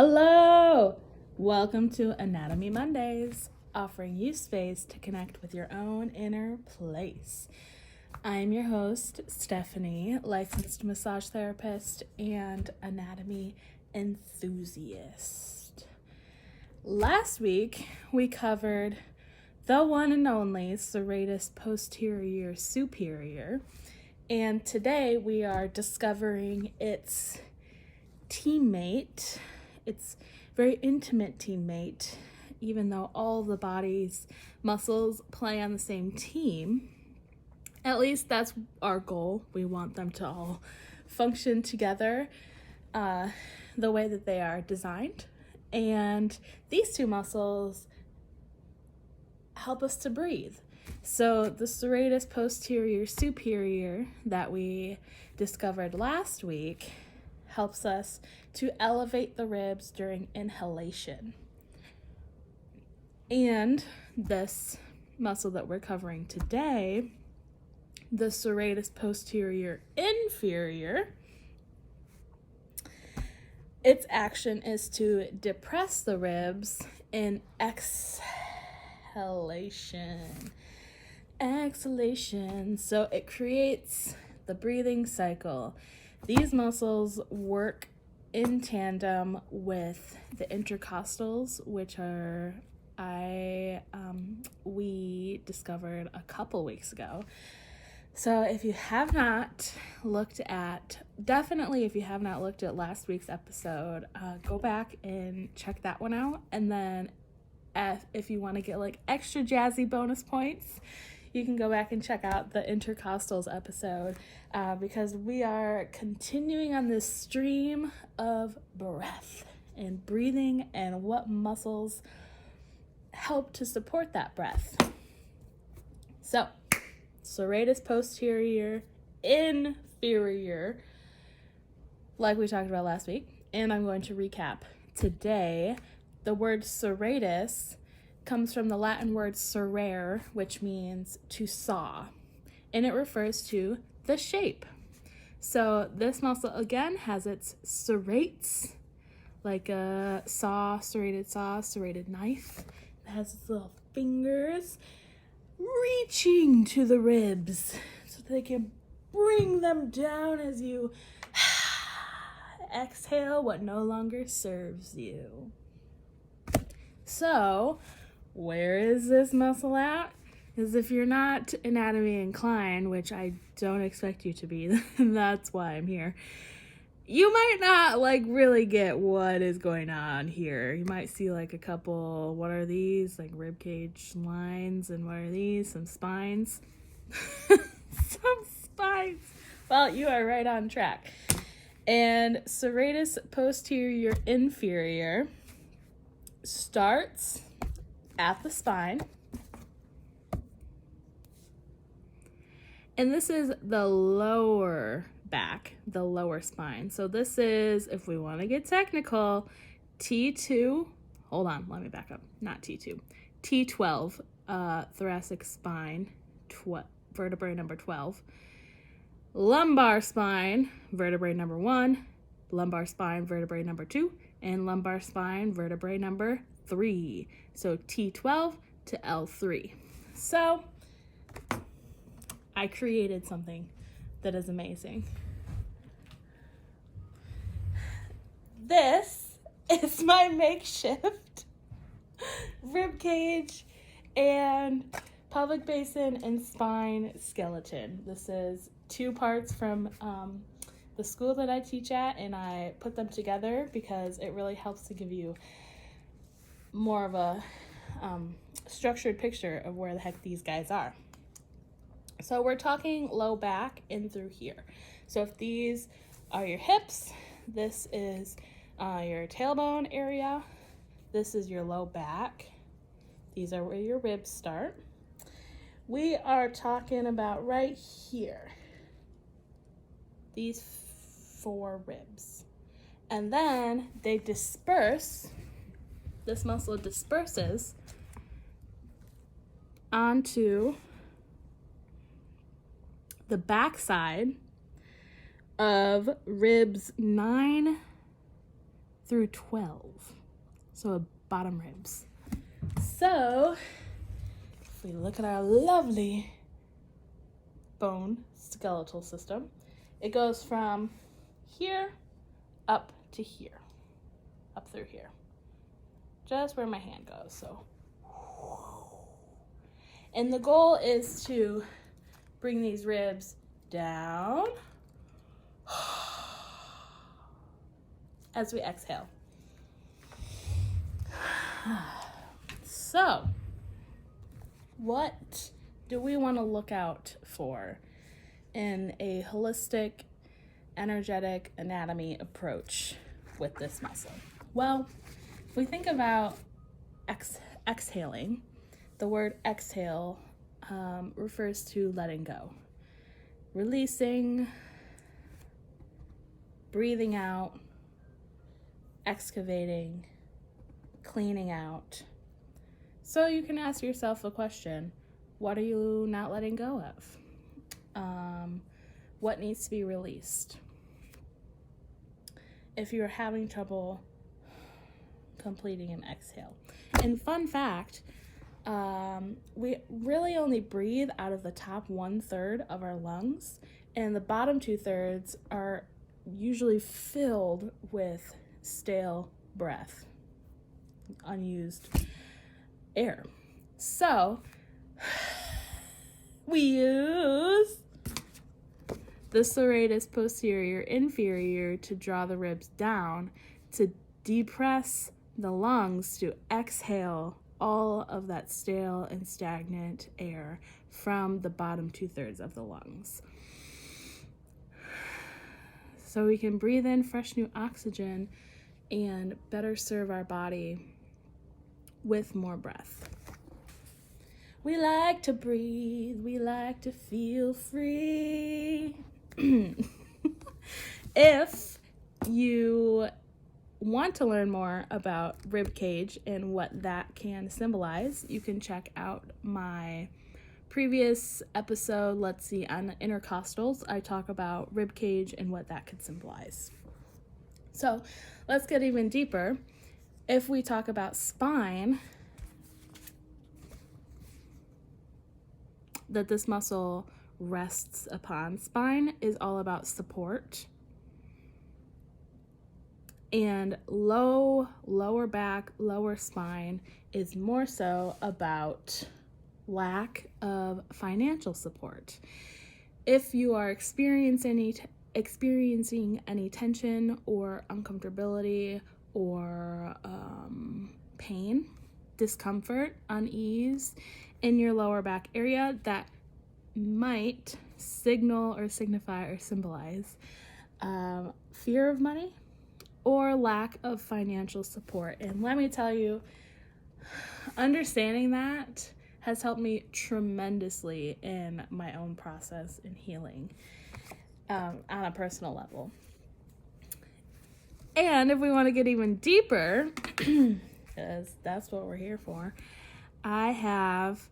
Hello! Welcome to Anatomy Mondays, offering you space to connect with your own inner place. I'm your host, Stephanie, licensed massage therapist and anatomy enthusiast. Last week, we covered the one and only Serratus Posterior Superior, and today we are discovering its teammate, its very intimate teammate, even though all the body's muscles play on the same team. At least that's our goal. We want them to all function together the way that they are designed. And these two muscles help us to breathe. So the Serratus Posterior Superior that we discovered last week helps us to elevate the ribs during inhalation. And this muscle that we're covering today, the Serratus Posterior Inferior, its action is to depress the ribs in exhalation. So it creates the breathing cycle. These muscles work in tandem with the intercostals, which we discovered a couple weeks ago. So if you have not looked at last week's episode, go back and check that one out. And then if you want to get like extra jazzy bonus points, you can go back and check out the intercostals episode because we are continuing on this stream of breath and breathing and what muscles help to support that breath. So, Serratus Posterior Inferior, like we talked about last week, and I'm going to recap today. The word serratus comes from the Latin word serrare, which means to saw, and it refers to the shape. So this muscle again has its serrates, like a serrated knife. It has its little fingers reaching to the ribs so they can bring them down as you exhale what no longer serves you. So, where is this muscle at? Because if you're not anatomy inclined, which I don't expect you to be, that's why I'm here, you might not really get what is going on here. You might see a couple, what are these? Rib cage lines, and what are these? Some spines. Some spines. Well, you are right on track. And Serratus Posterior Inferior starts at the spine. And this is the lower back, the lower spine. So this is, if we want to get technical, T2, hold on, let me back up, not T2, T12, thoracic spine, vertebrae number 12, lumbar spine, vertebrae number 1, lumbar spine, vertebrae number 2, and lumbar spine, vertebrae number 3. So T12 to L3. So I created something that is amazing. This is my makeshift rib cage and pelvic basin and spine skeleton. This is 2 parts from the school that I teach at, and I put them together because it really helps to give you more of a structured picture of where the heck these guys are. So we're talking low back in through here. So if these are your hips, this is your tailbone area. This is your low back. These are where your ribs start. We are talking about right here. These 4 ribs. And then they disperse. This muscle disperses onto the backside of ribs 9 through 12. So bottom ribs. So if we look at our lovely bone skeletal system, it goes from here up to here, up through here, just where my hand goes. So, and the goal is to bring these ribs down as we exhale. So, what do we want to look out for in a holistic, energetic anatomy approach with this muscle? Well, if we think about exhaling, the word exhale refers to letting go, releasing, breathing out, excavating, cleaning out. So you can ask yourself a question: what are you not letting go of? What needs to be released? If you're having trouble completing an exhale. And fun fact, we really only breathe out of the top 1/3 of our lungs, and the bottom 2/3 are usually filled with stale breath, unused air. So we use the Serratus Posterior Inferior to draw the ribs down, to depress the lungs, to exhale all of that stale and stagnant air from the bottom 2/3 of the lungs. So we can breathe in fresh new oxygen and better serve our body with more breath. We like to breathe, we like to feel free. If you want to learn more about rib cage and what that can symbolize, you can check out my previous episode, let's see, on intercostals. I talk about rib cage and what that could symbolize. So let's get even deeper. If we talk about spine, that this muscle rests upon. Spine is all about support. And lower back, lower spine is more so about lack of financial support. If you are experiencing any tension or uncomfortability or pain, discomfort, unease in your lower back area, that might signal or signify or symbolize fear of money or lack of financial support. And let me tell you, understanding that has helped me tremendously in my own process in healing on a personal level. And if we want to get even deeper, because that's what we're here for, I have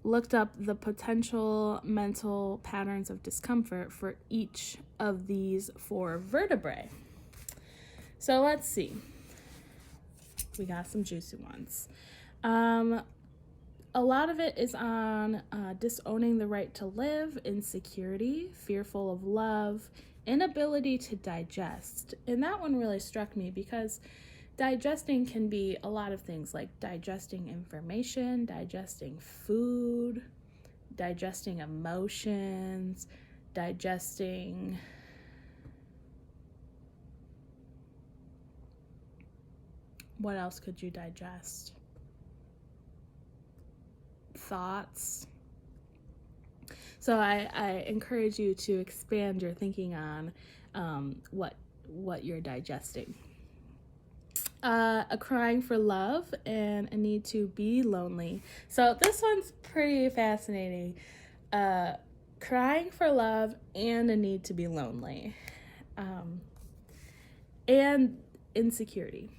looked up the potential mental patterns of discomfort for each of these 4 vertebrae. So let's see. We got some juicy ones. A lot of it is on disowning the right to live, insecurity, fearful of love, inability to digest. And that one really struck me because digesting can be a lot of things, like digesting information, digesting food, digesting emotions, digesting what else could you digest? Thoughts. So I encourage you to expand your thinking on what you're digesting. A crying for love and a need to be lonely. So this one's pretty fascinating. Crying for love and a need to be lonely. And insecurity.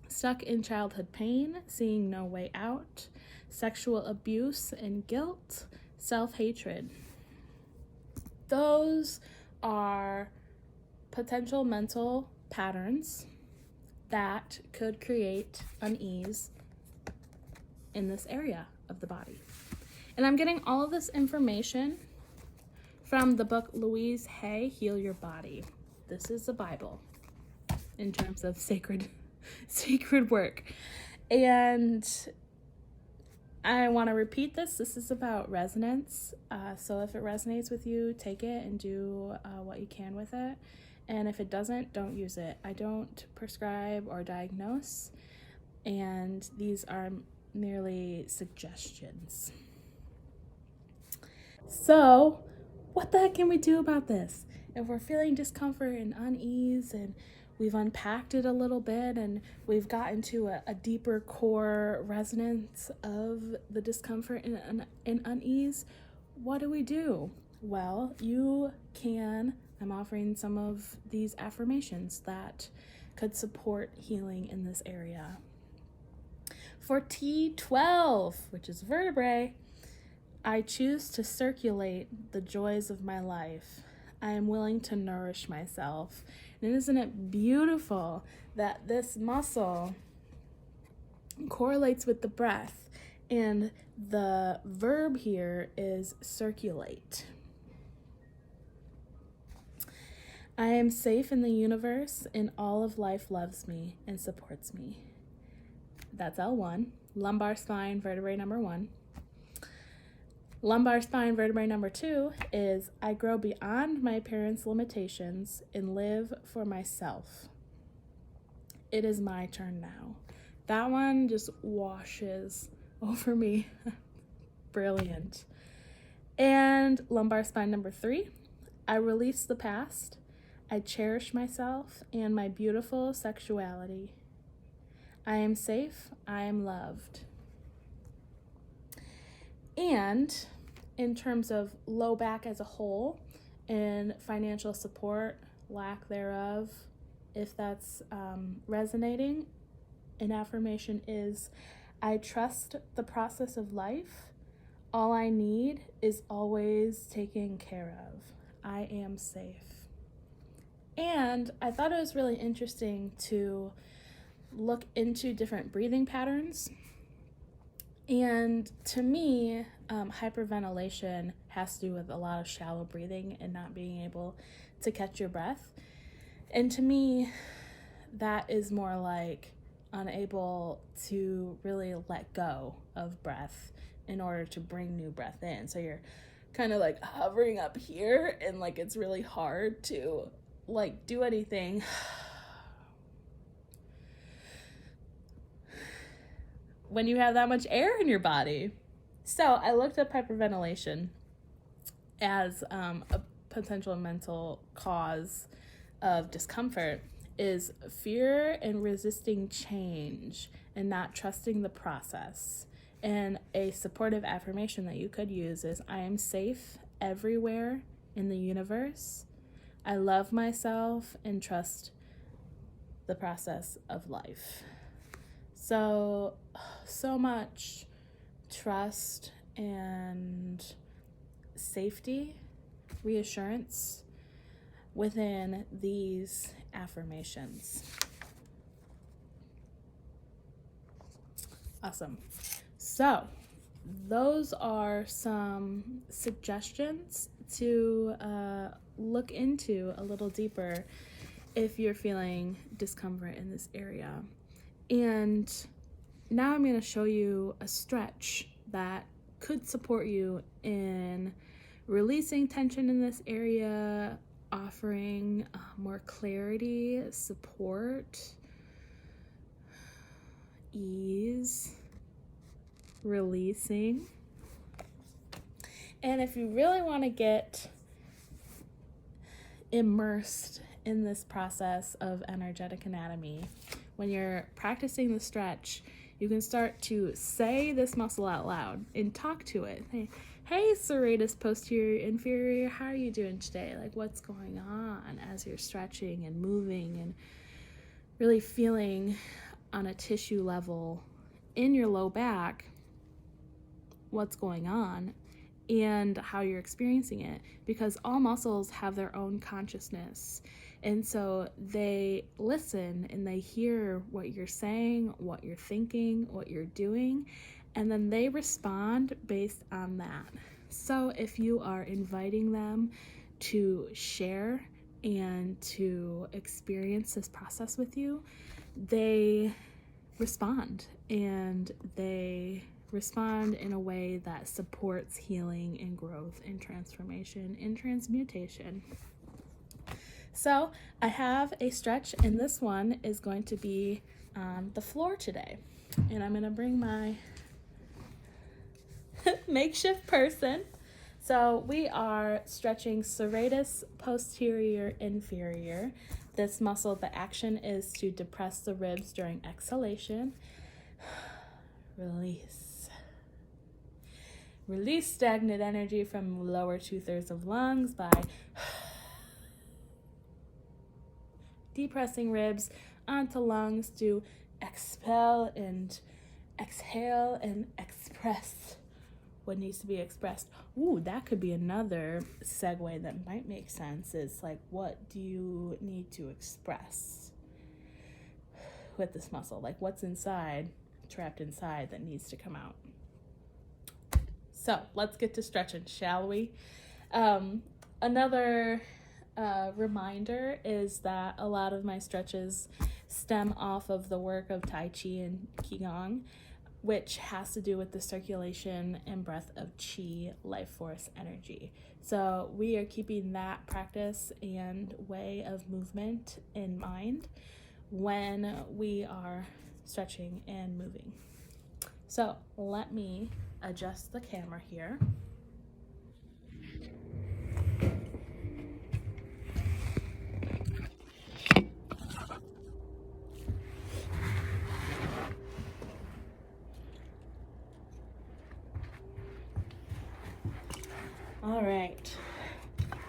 Stuck in childhood pain, seeing no way out, sexual abuse and guilt, self-hatred. Those are potential mental patterns that could create unease in this area of the body. And I'm getting all of this information from the book Louise Hay, Heal Your Body. This is the Bible in terms of sacred work. And I want to repeat this. This is about resonance. So if it resonates with you, take it and do what you can with it. And if it doesn't, don't use it. I don't prescribe or diagnose. And these are merely suggestions. So, what the heck can we do about this? If we're feeling discomfort and unease and we've unpacked it a little bit and we've gotten to a deeper core resonance of the discomfort and unease, what do we do? Well, I'm offering some of these affirmations that could support healing in this area. For T12, which is vertebrae, I choose to circulate the joys of my life. I am willing to nourish myself. And isn't it beautiful that this muscle correlates with the breath, and the verb here is circulate. I am safe in the universe, and all of life loves me and supports me. That's L1. Lumbar spine, vertebrae number 1. Lumbar spine, vertebrae number 2 is I grow beyond my parents' limitations and live for myself. It is my turn now. That one just washes over me. Brilliant. And lumbar spine number 3, I release the past. I cherish myself and my beautiful sexuality. I am safe. I am loved. And in terms of low back as a whole and financial support, lack thereof, if that's resonating, an affirmation is, I trust the process of life. All I need is always taken care of. I am safe. And I thought it was really interesting to look into different breathing patterns. And to me, hyperventilation has to do with a lot of shallow breathing and not being able to catch your breath. And to me, that is more like unable to really let go of breath in order to bring new breath in. So you're kind of like hovering up here, and like it's really hard to like do anything when you have that much air in your body. So I looked up hyperventilation as a potential mental cause of discomfort is fear and resisting change and not trusting the process. And a supportive affirmation that you could use is, I am safe everywhere in the universe. I love myself and trust the process of life. So much trust and safety, reassurance within these affirmations. Awesome. So those are some suggestions to look into a little deeper if you're feeling discomfort in this area. And now I'm going to show you a stretch that could support you in releasing tension in this area, offering more clarity, support, ease, releasing. And if you really want to get immersed in this process of energetic anatomy, when you're practicing the stretch, you can start to say this muscle out loud and talk to it. Hey, Serratus Posterior Inferior, how are you doing today? Like, what's going on as you're stretching and moving and really feeling on a tissue level in your low back what's going on, and how you're experiencing it, because all muscles have their own consciousness. And so they listen and they hear what you're saying, what you're thinking, what you're doing, and then they respond based on that. So if you are inviting them to share and to experience this process with you, they respond, and they respond in a way that supports healing and growth and transformation and transmutation. So I have a stretch, and this one is going to be on the floor today. And I'm going to bring my makeshift person. So we are stretching Serratus Posterior Inferior. This muscle, the action is to depress the ribs during exhalation. Release. Release stagnant energy from lower 2/3 of lungs by depressing ribs onto lungs to expel and exhale and express what needs to be expressed. Ooh, that could be another segue that might make sense. Is like, what do you need to express with this muscle? Like, what's inside, trapped inside, that needs to come out? So let's get to stretching, shall we? Another reminder is that a lot of my stretches stem off of the work of Tai Chi and Qigong, which has to do with the circulation and breath of Qi, life force energy. So we are keeping that practice and way of movement in mind when we are stretching and moving. So let me adjust the camera here. All right,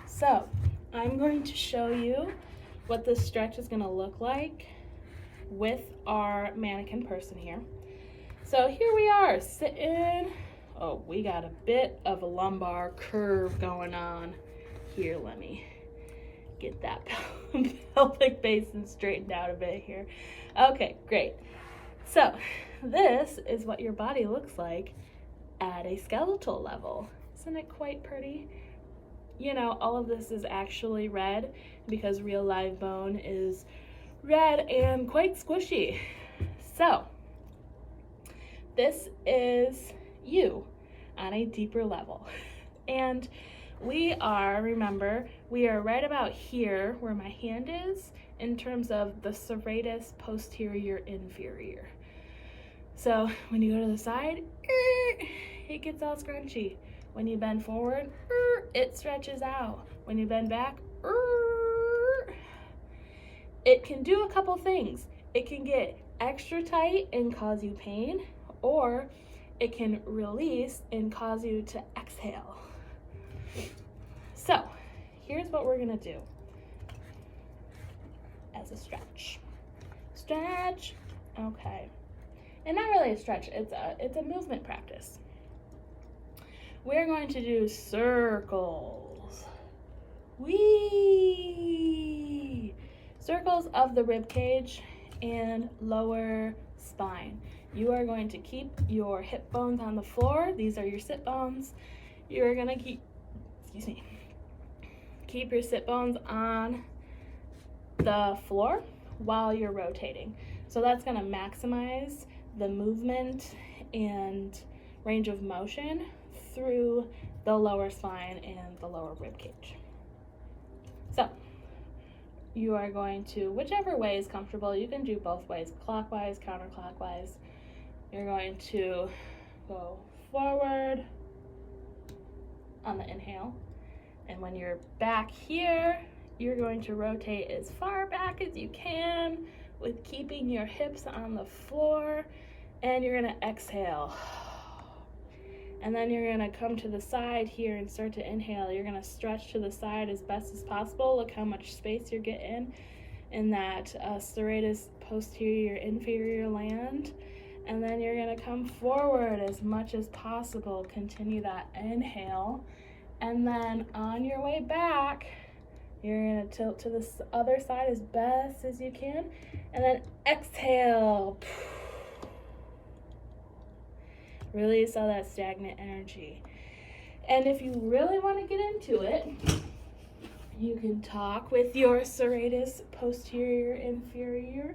so I'm going to show you what this stretch is going to look like with our mannequin person here. So here we are sitting. Oh, we got a bit of a lumbar curve going on here. Let me get that pelvic basin straightened out a bit here. Okay, great. So this is what your body looks like at a skeletal level. Isn't it quite pretty? You know, all of this is actually red because real live bone is red and quite squishy. So this is you on a deeper level. And we are, remember, we are right about here where my hand is in terms of the serratus posterior inferior. So when you go to the side, it gets all scrunchy. When you bend forward, it stretches out. When you bend back, it can do a couple things. It can get extra tight and cause you pain, or it can release and cause you to exhale. So here's what we're gonna do as a stretch. Stretch, okay. And not really a stretch, it's a movement practice. We're going to do circles. Whee! Circles of the rib cage and lower spine. You are going to keep your hip bones on the floor. These are your sit bones. You are gonna keep your sit bones on the floor while you're rotating. So that's gonna maximize the movement and range of motion through the lower spine and the lower rib cage. So you are going to, whichever way is comfortable, you can do both ways, clockwise, counterclockwise. You're going to go forward on the inhale, and when you're back here, you're going to rotate as far back as you can with keeping your hips on the floor, and you're gonna exhale. And then you're gonna come to the side here and start to inhale. You're gonna stretch to the side as best as possible. Look how much space you're getting in that serratus posterior inferior land. And then you're gonna come forward as much as possible. Continue that inhale. And then on your way back, you're gonna tilt to the other side as best as you can. And then exhale. Release all that stagnant energy. And if you really want to get into it, you can talk with your Serratus Posterior Inferior,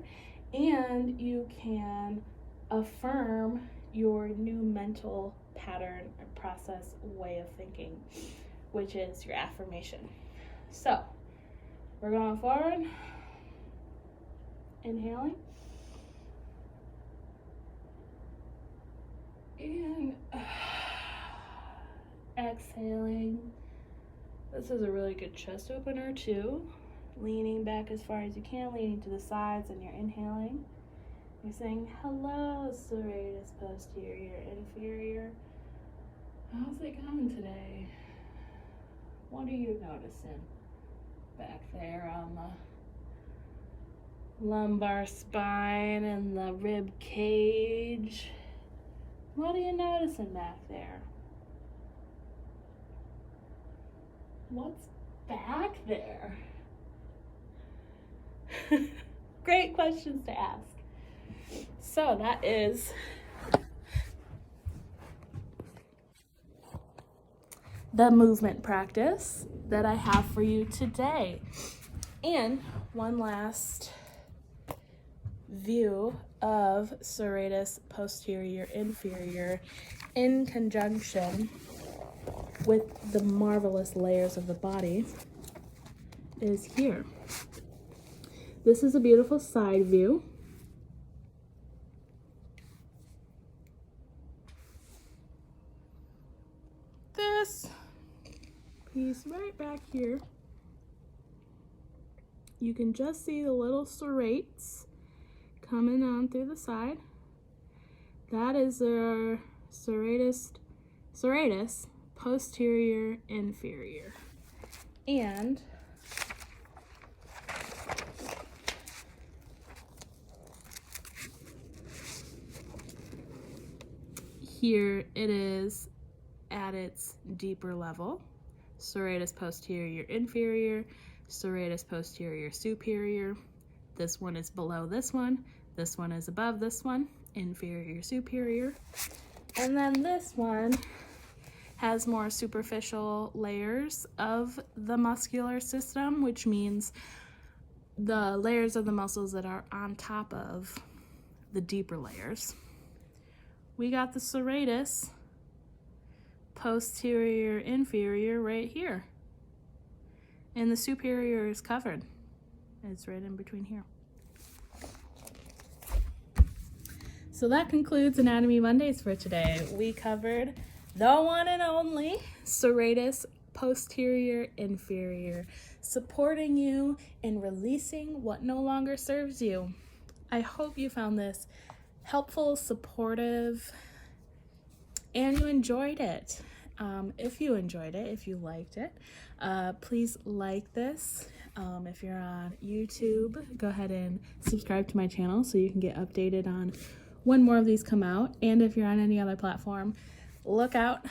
and you can affirm your new mental pattern and process way of thinking, which is your affirmation. So we're going forward, inhaling, and exhaling. This is a really good chest opener too. Leaning back as far as you can, leaning to the sides, and you're inhaling. You're saying, hello, Serratus Posterior Inferior. How's it going today? What are you noticing back there on the lumbar spine and the rib cage? What are you noticing back there? What's back there? Great questions to ask. So that is the movement practice that I have for you today. And one last view of Serratus Posterior Inferior in conjunction with the marvelous layers of the body is here. This is a beautiful side view. This piece right back here, you can just see the little serrates coming on through the side. That is our Serratus Posterior Inferior. And here it is at its deeper level. Serratus Posterior Inferior, Serratus Posterior Superior. This one is below this one is above this one, inferior, superior. And then this one has more superficial layers of the muscular system, which means the layers of the muscles that are on top of the deeper layers. We got the Serratus Posterior Inferior right here. And the superior is covered. It's right in between here. So that concludes Anatomy Mondays for today. We covered the one and only Serratus Posterior Inferior, supporting you in releasing what no longer serves you. I hope you found this helpful, supportive, and you enjoyed it. If you enjoyed it, if you liked it, please like this. If you're on YouTube, go ahead and subscribe to my channel so you can get updated on when more of these come out. And if you're on any other platform, look out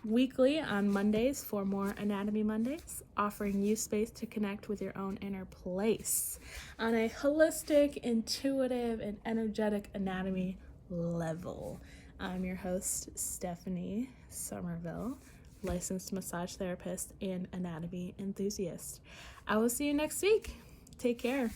weekly on Mondays for more Anatomy Mondays, offering you space to connect with your own inner place on a holistic, intuitive, and energetic anatomy level. I'm your host, Stephanie Somerville, licensed massage therapist and anatomy enthusiast. I will see you next week. Take care.